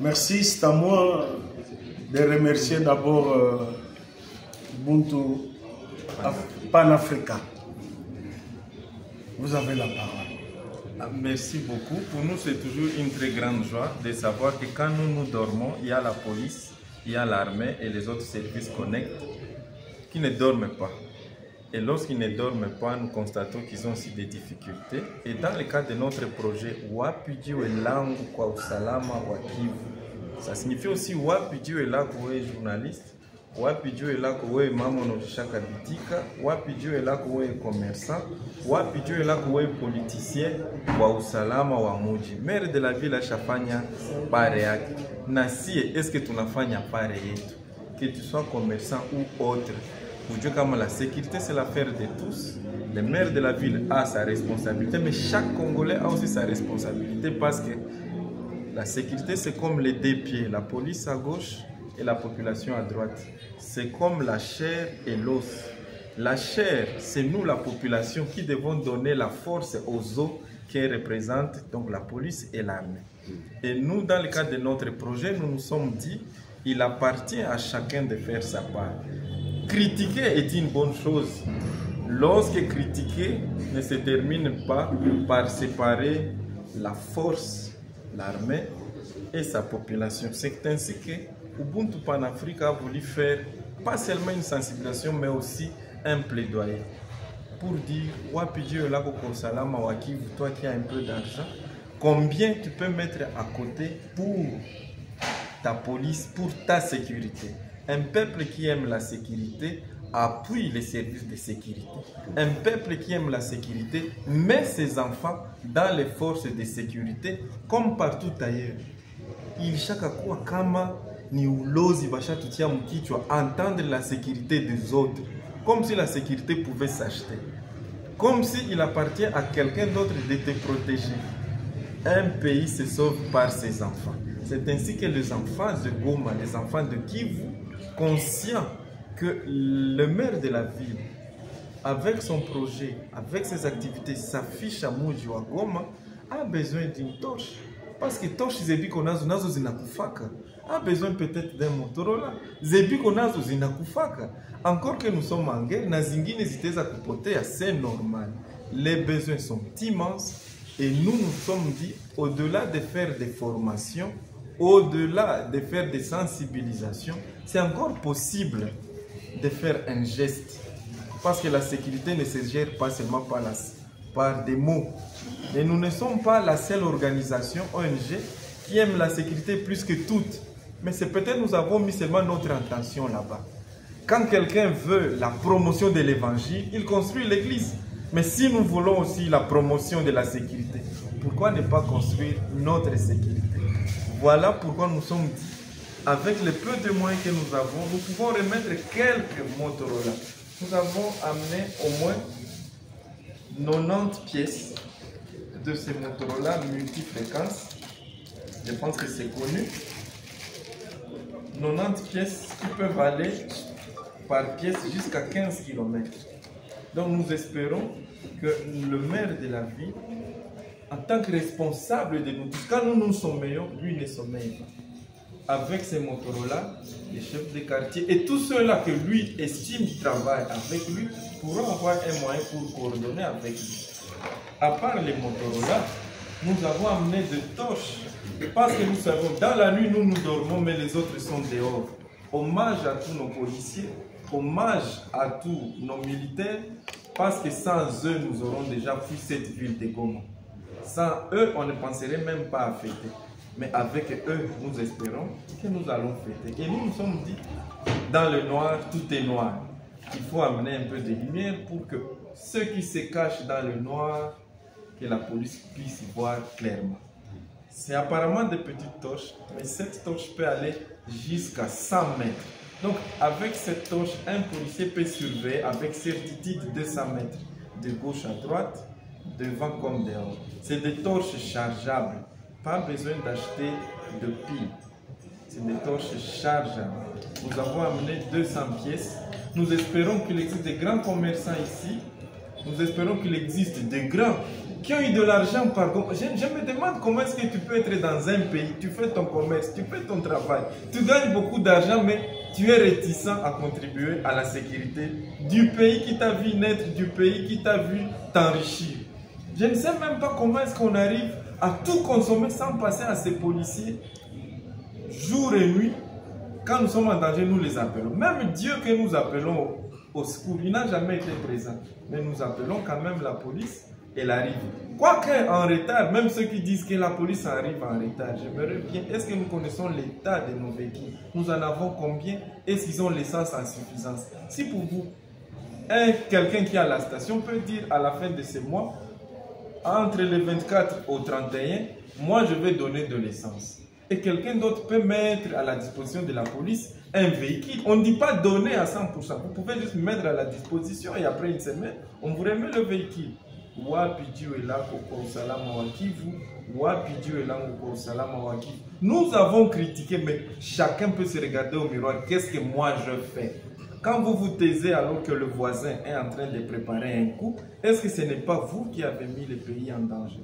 Merci, c'est à moi de remercier d'abord Ubuntu Pan-Africa. Vous avez la parole. Merci beaucoup. Pour nous, c'est toujours une très grande joie de savoir que quand nous dormons, il y a la police, il y a l'armée et les autres services connectés qui ne dorment pas. Et lorsqu'ils ne dorment pas, nous constatons qu'ils ont aussi des difficultés. Et dans le cadre de notre projet, Wapidiwe Langu kwa usalama wa Kivu, ça signifie aussi Wapidiwe Lako we journaliste, Wapidiwe Lako we mama unojishaka bitika, Wapidiwe Lako we commerçant, Wapidiwe Lako we politicien kwa usalama wa muji. Maire de la ville ashafanya pare yake. Na sie, est-ce que tunafanya pare yetu? Que tu sois commerçant ou autre. Pour Dieu, comme la sécurité, c'est l'affaire de tous. Le maire de la ville a sa responsabilité, mais chaque Congolais a aussi sa responsabilité parce que la sécurité, c'est comme les deux pieds, la police à gauche et la population à droite. C'est comme la chair et l'os. La chair, c'est nous, la population, qui devons donner la force aux os qui représentent donc la police et l'armée. Et nous, dans le cadre de notre projet, nous nous sommes dit, il appartient à chacun de faire sa part. Critiquer est une bonne chose. Lorsque critiquer ne se termine pas par séparer la force, l'armée et sa population. C'est ainsi que Ubuntu Pan-Africa a voulu faire pas seulement une sensibilisation mais aussi un plaidoyer pour dire Wapidiwe Lako kwa usalama wa Kivu, toi qui as un peu d'argent, combien tu peux mettre à côté pour ta police, pour ta sécurité. Un peuple qui aime la sécurité appuie les services de sécurité. Un peuple qui aime la sécurité met ses enfants dans les forces de sécurité comme partout ailleurs. Il shakakuwa kama ni ulozi bashatutia mkichwa entendre la sécurité des autres, comme si la sécurité pouvait s'acheter, comme s'il appartient à quelqu'un d'autre de te protéger. Un pays se sauve par ses enfants. C'est ainsi que les enfants de Goma, les enfants de Kivu, conscients que le maire de la ville, avec son projet, avec ses activités, s'affiche à Muji wa Goma, a besoin d'une torche. Parce que torche zebiko nazo zinakufaka. A besoin peut-être d'un Motorola. Zebiko nazo zinakufaka. Encore que nous sommes en guerre, na zingine ziteza kupotea, c'est normal. Les besoins sont immenses et nous nous sommes dit, au-delà de faire des formations, au-delà de faire des sensibilisations, c'est encore possible de faire un geste. Parce que la sécurité ne se gère pas seulement par des mots. Et nous ne sommes pas la seule organisation ONG qui aime la sécurité plus que toutes. Mais c'est peut-être nous avons mis seulement notre intention là-bas. Quand quelqu'un veut la promotion de l'évangile, il construit l'église. Mais si nous voulons aussi la promotion de la sécurité, pourquoi ne pas construire notre sécurité? Voilà pourquoi nous sommes dit, avec le peu de moyens que nous avons, nous pouvons remettre quelques Motorola. Nous avons amené au moins 90 pièces de ces Motorola multifréquences. Je pense que c'est connu. 90 pièces qui peuvent aller par pièce jusqu'à 15 km. Donc nous espérons que le maire de la ville, en tant que responsable de nous tous, quand nous nous sommeillons, lui ne sommeille pas. Avec ces Motorola, les chefs de quartier et tous ceux-là que lui estime travaillent avec lui pourront avoir un moyen pour coordonner avec lui. À part les Motorola, nous avons amené des torches parce que nous savons, dans la nuit, nous dormons, mais les autres sont dehors. Hommage à tous nos policiers, hommage à tous nos militaires, parce que sans eux, nous aurons déjà fui cette ville de Goma. Sans eux, on ne penserait même pas à fêter. Mais avec eux, nous espérons que nous allons fêter. Et nous nous sommes dit, dans le noir, tout est noir. Il faut amener un peu de lumière pour que ceux qui se cachent dans le noir, que la police puisse voir clairement. C'est apparemment des petites torches, mais cette torche peut aller jusqu'à 100 mètres. Donc, avec cette torche, un policier peut surveiller avec certitude 200 mètres, de gauche à droite, devant comme dehors. C'est des torches chargeables. Pas besoin d'acheter de piles. C'est des torches chargeables. Nous avons amené 200 pièces. Nous espérons qu'il existe des grands commerçants ici. Nous espérons qu'il existe des grands qui ont eu de l'argent, pardon. Je me demande comment est-ce que tu peux être dans un pays, tu fais ton commerce, tu fais ton travail, tu gagnes beaucoup d'argent, mais tu es réticent à contribuer à la sécurité du pays qui t'a vu naître, du pays qui t'a vu t'enrichir. Je ne sais même pas comment est-ce qu'on arrive à tout consommer sans passer à ces policiers jour et nuit. Quand nous sommes en danger, nous les appelons. Même Dieu que nous appelons au secours, il n'a jamais été présent. Mais nous appelons quand même la police. Elle arrive. Quoique en retard, même ceux qui disent que la police arrive en retard, j'aimerais bien, est-ce que nous connaissons l'état de nos véhicules? Nous en avons combien? Est-ce qu'ils ont l'essence en suffisance? Si pour vous, quelqu'un qui est à la station peut dire à la fin de ce mois, entre le 24 au 31, moi je vais donner de l'essence. Et quelqu'un d'autre peut mettre à la disposition de la police un véhicule. On ne dit pas donner à 100%. Vous pouvez juste mettre à la disposition et après une semaine, on vous remet le véhicule. Nous avons critiqué, mais chacun peut se regarder au miroir. Qu'est-ce que moi je fais? Quand vous vous taisez alors que le voisin est en train de préparer un coup, est-ce que ce n'est pas vous qui avez mis le pays en danger?